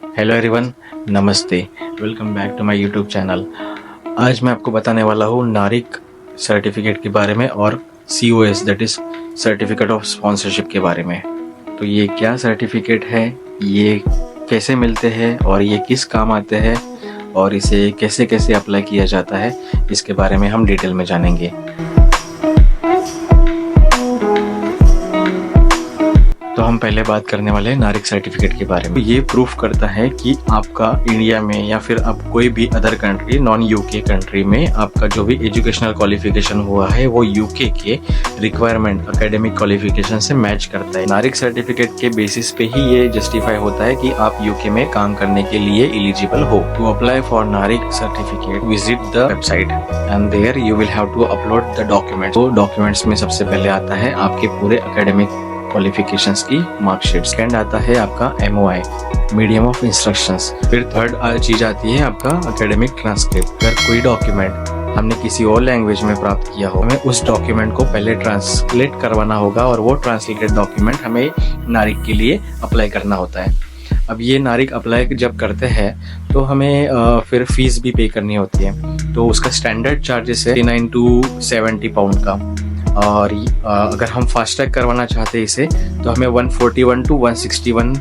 Hello everyone, नमस्ते। Welcome back to my YouTube channel. आज मैं आपको बताने वाला हूँ नारिक सर्टिफिकेट के बारे में और COS that is certificate of sponsorship के बारे में। तो ये क्या सर्टिफिकेट है, ये कैसे मिलते हैं और ये किस काम आते हैं और इसे कैसे कैसे अप्लाई किया जाता है, इसके बारे में हम डिटेल में जानेंगे। तो हम पहले बात करने वाले हैं नारिक सर्टिफिकेट के बारे में। ये प्रूफ करता है कि आपका इंडिया में या फिर आप कोई भी other country, non UK country में आपका जो भी एजुकेशनल क्वालिफिकेशन हुआ है वो यूके के रिक्वायरमेंट, एकेडमिक क्वालिफिकेशन से मैच करता है। नारिक सर्टिफिकेट के बेसिस पे ही ये जस्टिफाई होता है कि आप यूके में काम करने के लिए एलिजिबल हो। To apply for NARIC certificate visit the website and there you will have to upload the documents. तो डॉक्यूमेंट्स में सबसे पहले आता है आपके पूरे एकेडमिक क्वालिफिकेशंस की मार्कशीट। सेकंड आता है आपका MOI, मीडियम ऑफ इंस्ट्रक्शंस। फिर थर्ड चीज आती है आपका एकेडमिक ट्रांसक्रिप्ट। अगर कोई डॉक्यूमेंट हमने किसी और लैंग्वेज में प्राप्त किया हो, हमें उस डॉक्यूमेंट को पहले ट्रांसलेट करवाना होगा और वो ट्रांसलेटेड डॉक्यूमेंट हमें नारिक के लिए अप्लाई करना होता है। अब ये नारिक अप्लाई जब करते हैं तो हमें फिर फीस भी पे करनी होती है। तो उसका स्टैंडर्ड चार्जेस है 39 to 70 पाउंड का। और अगर हम फास्ट ट्रैक करवाना चाहते हैं इसे तो हमें 141 to 161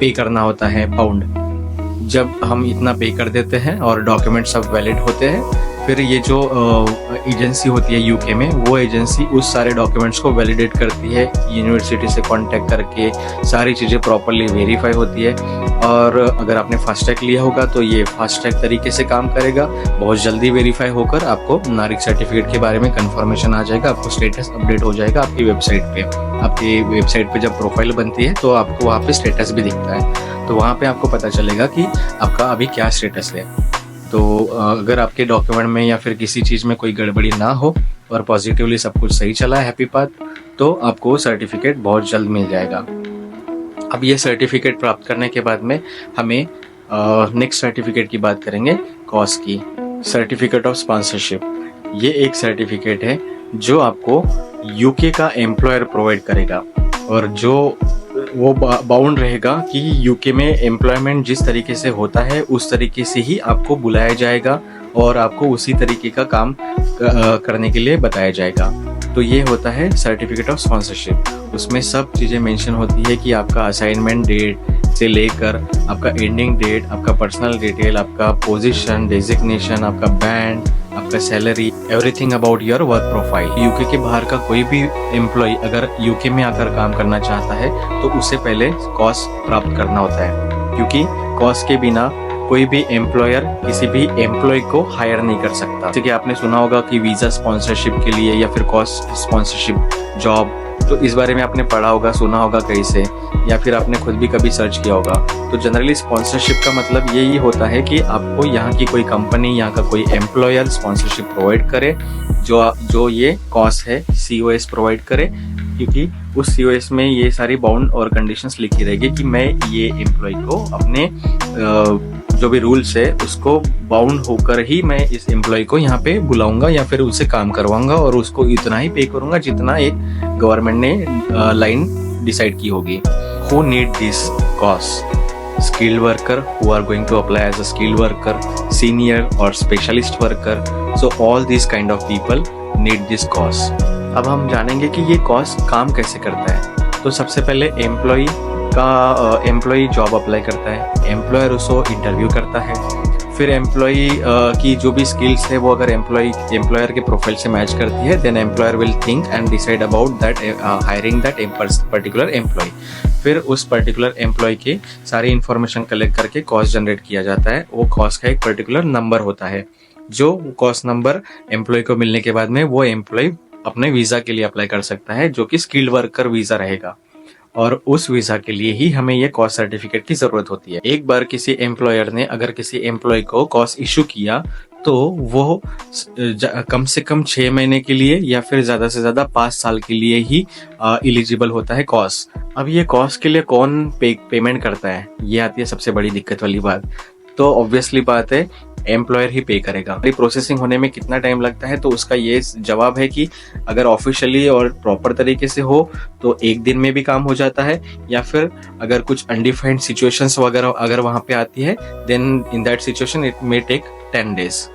पे करना होता है पाउंड। जब हम इतना पे कर देते हैं और डॉक्यूमेंट सब वैलिड होते हैं, फिर ये जो एजेंसी होती है यूके में, वो एजेंसी उस सारे डॉक्यूमेंट्स को वैलिडेट करती है, यूनिवर्सिटी से कांटेक्ट करके सारी चीज़ें प्रॉपरली वेरीफाई होती है। और अगर आपने फास्ट ट्रैक लिया होगा तो ये फास्ट ट्रैक तरीके से काम करेगा, बहुत जल्दी वेरीफाई होकर आपको नारिक सर्टिफिकेट के बारे में कंफर्मेशन आ जाएगा, आपको स्टेटस अपडेट हो जाएगा आपकी वेबसाइट पे। आपकी वेबसाइट पे जब प्रोफाइल बनती है तो आपको वहाँ पे स्टेटस भी दिखता है, तो वहाँ पे आपको पता चलेगा कि आपका अभी क्या स्टेटस है। तो अगर आपके डॉक्यूमेंट में या फिर किसी चीज़ में कोई गड़बड़ी ना हो और पॉजिटिवली सब कुछ सही चला है, हैप्पी पाथ, तो आपको सर्टिफिकेट बहुत जल्द मिल जाएगा। अब ये सर्टिफिकेट प्राप्त करने के बाद में हमें नेक्स्ट सर्टिफिकेट की बात करेंगे, COS की, सर्टिफिकेट ऑफ स्पॉन्सरशिप। ये एक सर्टिफिकेट है जो आपको यूके का एम्प्लॉयर प्रोवाइड करेगा और जो वो बाउंड रहेगा कि यूके में एम्प्लॉयमेंट जिस तरीके से होता है उस तरीके से ही आपको बुलाया जाएगा और आपको उसी तरीके का काम करने के लिए बताया जाएगा। तो ये होता है सर्टिफिकेट ऑफ स्पॉन्सरशिप। उसमें सब चीज़ें मेंशन होती है कि आपका असाइनमेंट डेट से लेकर आपका एंडिंग डेट, आपका पर्सनल डिटेल, आपका पोजीशन, डेजिग्नेशन, आपका बैंड, आपका salary, everything about your work profile. UK के बाहर का कोई भी एम्प्लॉय अगर यूके में आकर काम करना चाहता है तो उससे पहले COS प्राप्त करना होता है, क्योंकि COS के बिना कोई भी एम्प्लॉयर किसी भी एम्प्लॉय को हायर नहीं कर सकता। जैसे कि आपने सुना होगा कि वीज़ा स्पॉन्सरशिप के लिए या फिर COS स्पॉन्सरशिप जॉब, तो इस बारे में आपने पढ़ा होगा, सुना होगा कहीं से, या फिर आपने खुद भी कभी सर्च किया होगा। तो जनरली स्पॉन्सरशिप का मतलब यही होता है कि आपको यहाँ की कोई कंपनी, यहाँ का कोई एम्प्लॉयर स्पॉन्सरशिप प्रोवाइड करे, जो ये COS है, COS प्रोवाइड करे, क्योंकि उस COS में ये सारी बाउंड और कंडीशंस लिखी रहेगी कि मैं ये एम्प्लॉय को अपने जो भी रूल्स है उसको बाउंड होकर ही मैं इस एम्प्लॉय को यहाँ पे बुलाऊंगा या फिर उससे काम करवाऊंगा और उसको इतना ही पे करूंगा जितना एक गवर्नमेंट ने लाइन डिसाइड की होगी। Who need this COS? Skilled worker who are going to apply as a skilled worker, senior or specialist worker. So all these kind of people need this COS. अब हम जानेंगे कि ये COS काम कैसे करता है। तो सबसे पहले एम्प्लॉय जॉब अप्लाई करता है, एम्प्लॉयर उसको इंटरव्यू करता है, फिर एम्प्लॉय की जो भी स्किल्स है वो अगर एम्प्लॉयर के प्रोफाइल से मैच करती है, then employer will think and decide about that hiring that particular employ. फिर उस पर्टिकुलर एम्प्लॉय के सारी इन्फॉर्मेशन कलेक्ट करके COS जनरेट किया जाता है। वो COS का एक पर्टिकुलर नंबर होता है, जो COS नंबर एम्प्लॉय को मिलने के बाद में वो एम्प्लॉय अपने वीज़ा के लिए अप्लाई कर सकता है, जो कि स्किल्ड वर्कर वीज़ा रहेगा। और उस वीज़ा के लिए ही हमें ये COS सर्टिफिकेट की ज़रूरत होती है। एक बार किसी एम्प्लॉयर ने अगर किसी एम्प्लॉय को COS इशू किया तो वो कम से कम 6 महीने के लिए या फिर ज़्यादा से ज़्यादा 5 साल के लिए ही एलिजिबल होता है COS। अब ये COS के लिए कौन पेमेंट करता है, ये आती है सबसे बड़ी दिक्कत वाली बात। तो ऑब्वियसली बात है, एम्प्लॉयर ही पे करेगा। प्रोसेसिंग होने में कितना टाइम लगता है, तो उसका ये जवाब है कि अगर ऑफिशियली और प्रॉपर तरीके से हो तो 1 दिन में भी काम हो जाता है, या फिर अगर कुछ अनडिफाइंड सिचुएशंस वगैरह अगर वहाँ पे आती है, then in that situation it may take 10 days.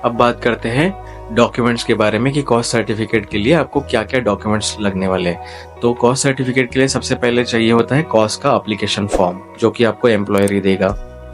अब बात करते हैं डॉक्यूमेंट्स के बारे में कि कॉस्ट सर्टिफिकेट के लिए आपको क्या क्या डॉक्यूमेंट्स लगने वाले हैं। तो कॉस्ट सर्टिफिकेट के लिए सबसे पहले चाहिए होता है कॉस्ट का एप्लीकेशन फॉर्म, जो कि आपको एम्प्लॉयर ही देगा।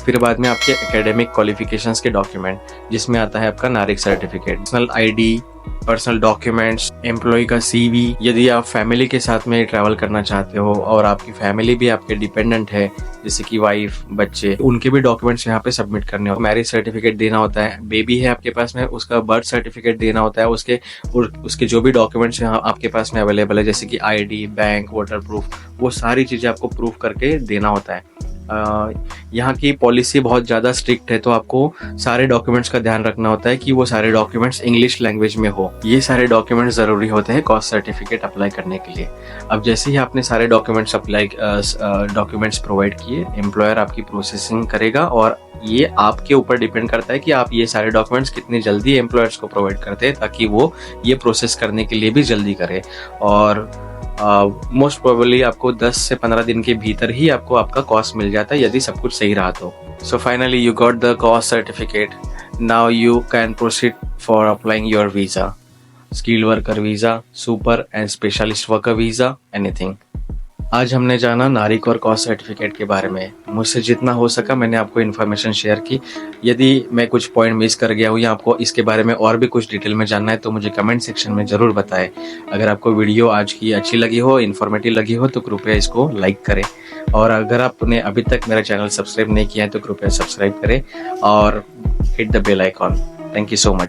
फिर बाद में आपके एकेडमिक क्वालिफिकेशंस के डॉक्यूमेंट, जिसमें आता है आपका NARIC certificate, personal ID, personal documents, employ का सीवी। यदि आप फैमिली के साथ में ट्रैवल करना चाहते हो और आपकी फैमिली भी आपके डिपेंडेंट है, जैसे कि वाइफ, बच्चे, उनके भी डॉक्यूमेंट्स यहाँ पे सबमिट करने होते हैं। मैरिज सर्टिफिकेट देना होता है, बेबी है आपके पास में उसका बर्थ सर्टिफिकेट देना होता है, उसके जो भी डॉक्यूमेंट्स यहाँ आपके पास में अवेलेबल है, जैसे कि आईडी, बैंक, वोटर प्रूफ, वो सारी चीजें आपको प्रूफ करके देना होता है। यहाँ की पॉलिसी बहुत ज़्यादा स्ट्रिक्ट है, तो आपको सारे डॉक्यूमेंट्स का ध्यान रखना होता है कि वो सारे डॉक्यूमेंट्स इंग्लिश लैंग्वेज में हो। ये सारे डॉक्यूमेंट्स ज़रूरी होते हैं कॉस्ट सर्टिफिकेट अप्लाई करने के लिए। अब जैसे ही आपने सारे डॉक्यूमेंट्स प्रोवाइड किए, एम्प्लॉयर आपकी प्रोसेसिंग करेगा, और ये आपके ऊपर डिपेंड करता है कि आप ये सारे डॉक्यूमेंट्स कितनी जल्दी एम्प्लॉयर्स को प्रोवाइड करते हैं, ताकि वो ये प्रोसेस करने के लिए भी जल्दी करे। और मोस्ट प्रोबेबली आपको 10 से 15 दिन के भीतर ही आपको आपका कॉस्ट मिल जाता है, यदि सब कुछ सही रहा तो। So finally you got the cost certificate. Now you can proceed for applying your visa, skilled worker visa, super and specialist worker visa, anything. आज हमने जाना नारिक और कॉस्ट सर्टिफिकेट के बारे में। मुझसे जितना हो सका मैंने आपको इन्फॉर्मेशन शेयर की। यदि मैं कुछ पॉइंट मिस कर गया हूँ या आपको इसके बारे में और भी कुछ डिटेल में जानना है, तो मुझे कमेंट सेक्शन में ज़रूर बताएं। अगर आपको वीडियो आज की अच्छी लगी हो, इन्फॉर्मेटिव लगी हो, तो कृपया इसको लाइक करें। और अगर आपने अभी तक मेरा चैनल सब्सक्राइब नहीं किया है, तो कृपया सब्सक्राइब करें और hit the bell icon. Thank you so much.